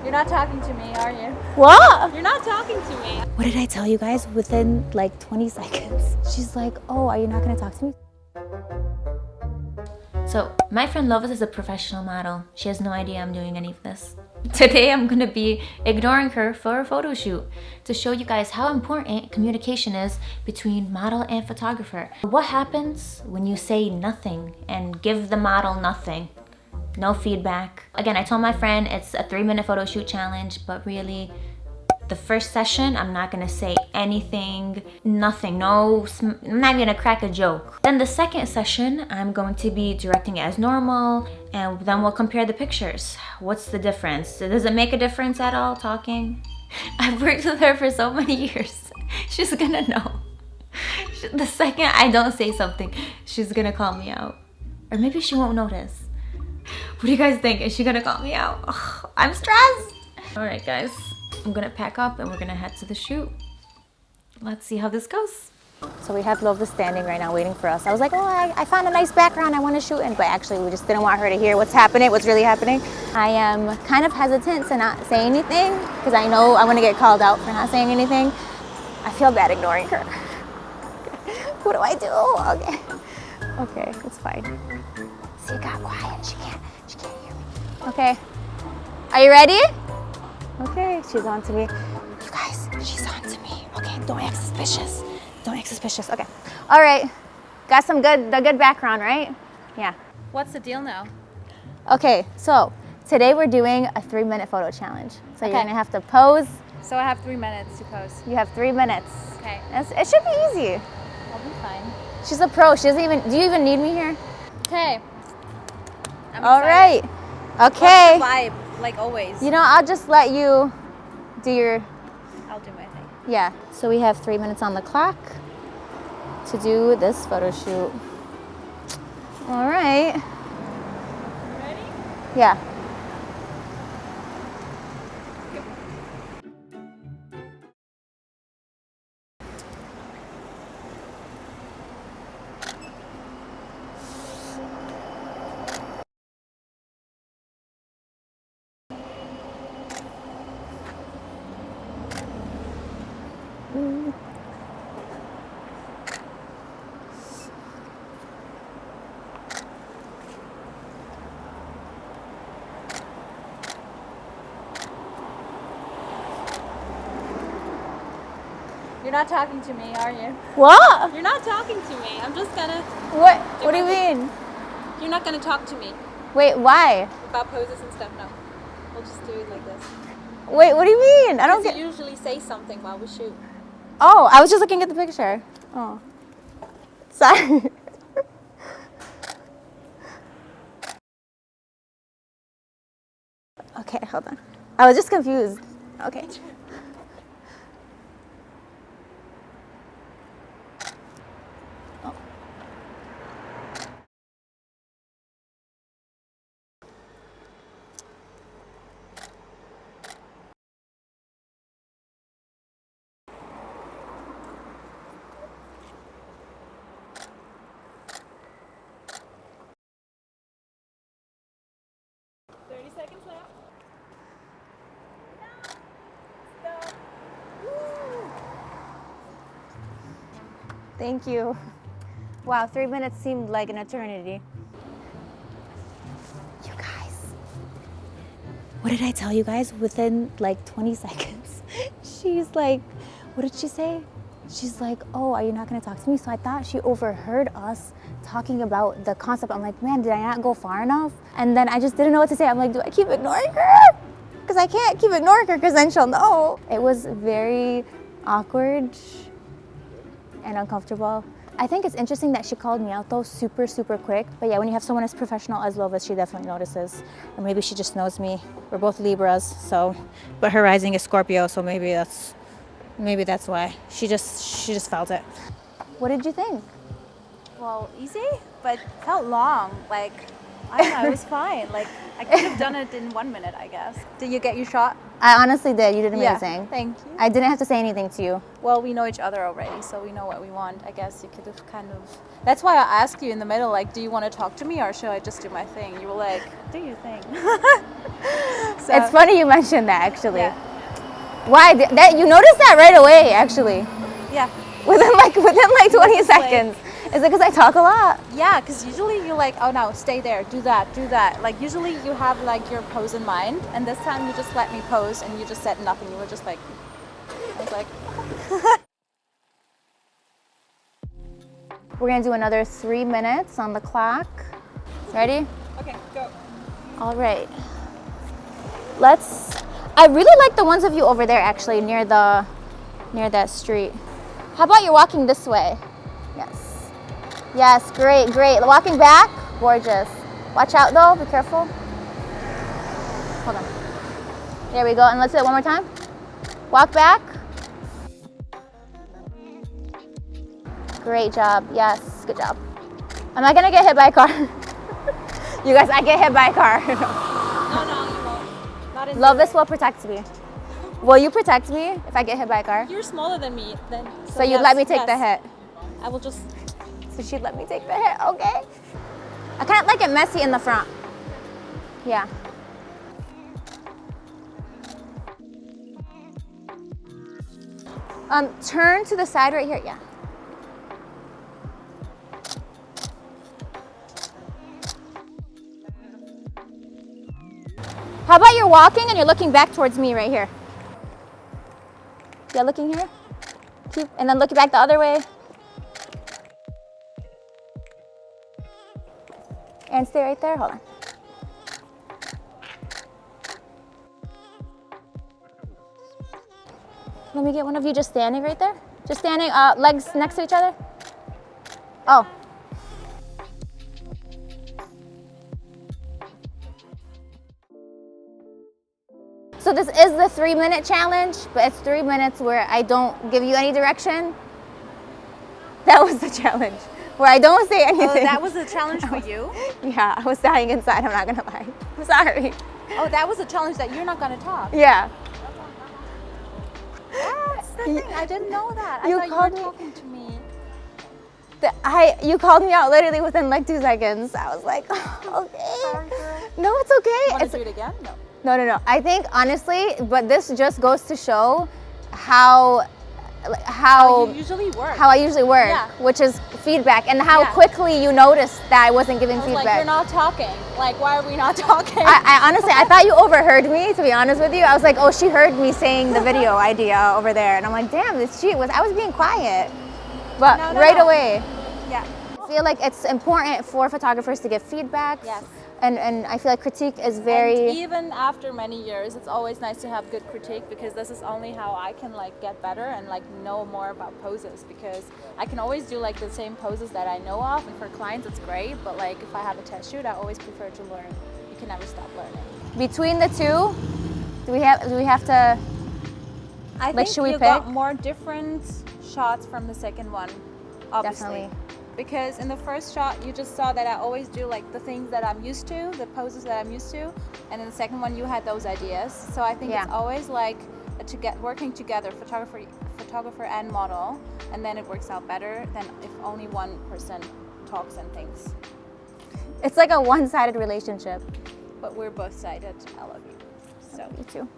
You're not talking to me, are you? What? You're not talking to me. What did I tell you guys? Within like 20 seconds. She's like, oh, are you not gonna talk to me? So my friend Lovis is a professional model. She has no idea I'm doing any of this. Today I'm gonna be ignoring her for a photo shoot to show you guys how important communication is between model and photographer. What happens when you say nothing and give the model nothing? No feedback. Again, I told my friend it's a 3-minute photo shoot challenge, but really, the first session, I'm not gonna say anything, nothing, no, I'm not gonna crack a joke. Then the second session, I'm going to be directing it as normal, and then we'll compare the pictures. What's the difference? Does it make a difference at all, talking? I've worked with her for so many years. She's gonna know. The second I don't say something, she's gonna call me out. Or maybe she won't notice. What do you guys think? Is she gonna call me out? Ugh, I'm stressed. All right, guys. I'm gonna pack up and we're gonna head to the shoot. Let's see how this goes. So we have Lovis standing right now waiting for us. I was like, oh, I found a nice background I want to shoot in, but actually we just didn't want her to hear what's happening, what's really happening. I am kind of hesitant to not say anything because I know I want to get called out for not saying anything. I feel bad ignoring her. What do I do? Okay, it's fine. See, it got quiet. She can't hear me. Okay, are you ready? Okay, she's on to me. You guys, she's on to me. Okay, don't act suspicious. Don't act suspicious. Okay. All right. Got the good background, right? Yeah. What's the deal now? Okay, so today we're doing a 3-minute photo challenge. So you're gonna have to pose. So I have 3 minutes to pose. You have 3 minutes. Okay. It should be easy. I'll be fine. She's a pro. She doesn't even, do you even need me here? Okay. All right. Okay. What's the vibe, like always? You know, I'll just let you do your... I'll do my thing. Yeah, so we have 3 minutes on the clock to do this photo shoot. All right. Ready? Yeah. You're not talking to me, are you? What? You're not talking to me. I'm just gonna... What do you mean? You're not gonna talk to me Wait, why? about poses and stuff, no. We'll just do it like this. Wait, what do you mean? I don't Because get... you usually say something while we shoot. Oh, I was just looking at the picture. Oh. Sorry. Okay, hold on. I was just confused. Okay. Oh. Seconds left. Thank you. Wow, 3 minutes seemed like an eternity. You guys. What did I tell you guys? Within like 20 seconds, she's like, what did she say? She's like, oh, are you not gonna talk to me? So I thought she overheard us talking about the concept. I'm like, man, did I not go far enough? And then I just didn't know what to say. I'm like, do I keep ignoring her? Because I can't keep ignoring her because then she'll know. It was very awkward and uncomfortable. I think it's interesting that she called me out though super, super quick. But yeah, when you have someone as professional as Lovis, she definitely notices. Or maybe she just knows me. We're both Libras, so, but her rising is Scorpio, so maybe that's why. She just felt it. What did you think? Well, easy, but felt long. Like, I don't know, it was fine. Like, I could have done it in 1 minute, I guess. Did you get your shot? I honestly did. You did amazing. Yeah, thank you. I didn't have to say anything to you. Well, we know each other already, so we know what we want. I guess you could have kind of... That's why I asked you in the middle, like, do you want to talk to me or should I just do my thing? You were like, do your thing. So, It's funny you mentioned that, actually. yeah. Why? That you noticed that right away, actually. Yeah. Within like 20 seconds. Is it because I talk a lot? Yeah, because usually you're like, oh no, stay there, do that, do that. Like usually you have like your pose in mind, and this time you just let me pose and you just said nothing. You were just like, I was like, We're gonna do another 3 minutes on the clock. Ready? okay, go. All right. I really like the ones of you over there, actually, near that street. How about you're walking this way? Yes. Yes, great, great. Walking back, gorgeous. Watch out though, be careful. Hold on. There we go, and let's do it one more time. Walk back. Great job, yes, good job. Am I gonna get hit by a car? You guys, I get hit by a car. No, you won't. Not in LOVIS will protect me. Will you protect me if I get hit by a car? You're smaller than me, then. So you'd let me take the hit? I will just. So she'd let me take the hit, okay. I kind of like it messy in the front. Yeah. Turn to the side right here, yeah. How about you're walking and you're looking back towards me right here? Yeah, looking here. Keep, and then look back the other way. And stay right there, hold on. Let me get one of you just standing right there. Just standing, legs next to each other. Oh. So this is the 3-minute challenge, but it's 3 minutes where I don't give you any direction. That was the challenge, where I don't say anything. Oh, that was a challenge for you? Yeah, I was dying inside, I'm not gonna lie. I'm sorry. Oh, that was a challenge that you're not gonna talk. Yeah. That's the thing, I didn't know that. I You thought called you me- were talking to me. You called me out literally within like 2 seconds. I was like, okay. Sorry, girl. No, it's okay. Want to do it again? No. No. I think honestly, but this just goes to show how You usually work. how I usually work, Yeah. which is feedback, and how Yeah. quickly you noticed that I wasn't giving I was feedback. like, you're not talking. Like, why are we not talking? I honestly, I thought you overheard me, to be honest with you. I was like, oh, she heard me saying the video idea over there. And I'm like, damn, I was being quiet. But No, right no. away, Yeah. I feel like it's important for photographers to give feedback. Yes. And I feel like critique is And very, even after many years, it's always nice to have good critique, because this is only how I can like get better and like know more about poses, because I can always do like the same poses that I know of, and for clients it's great, but like if I have a test shoot, I always prefer to learn. You can never stop learning. between the two, do we have to, I Like, think should we you pick? got more different shots from the second one, obviously. Definitely. Because in the first shot, you just saw that I always do like the things that I'm used to, the poses that I'm used to, and in the second one, you had those ideas. So I think Yeah. it's always like working together, photographer and model, and then it works out better than if only one person talks and thinks. it's like a one-sided relationship. But we're both sided. I love you. So. You too.